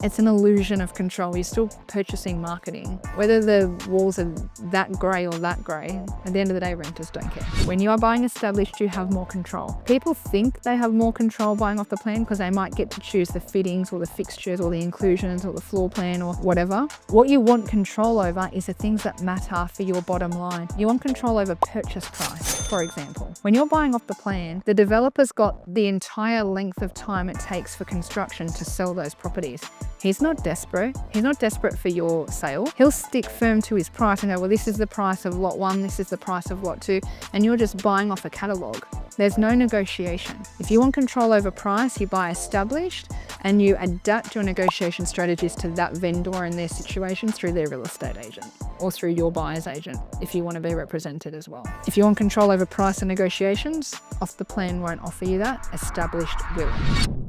It's an illusion of control. You're still purchasing marketing. Whether the walls are that grey or that grey, at the end of the day, renters don't care. When you are buying established, you have more control. People think they have more control buying off the plan because they might get to choose the fittings or the fixtures or the inclusions or the floor plan or whatever. What you want control over is the things that matter for your bottom line. You want control over purchase price, for example. When you're buying off the plan, the developer's got the entire length of time it takes for construction to sell those properties. He's not desperate. He's not desperate for your sale. He'll stick firm to his price and go, well, this is the price of lot 1, this is the price of lot 2, and you're just buying off a catalogue. There's no negotiation. If you want control over price, you buy established and you adapt your negotiation strategies to that vendor and their situation through their real estate agent or through your buyer's agent if you want to be represented as well. If you want control over price and negotiations, off the plan won't offer you that, established will.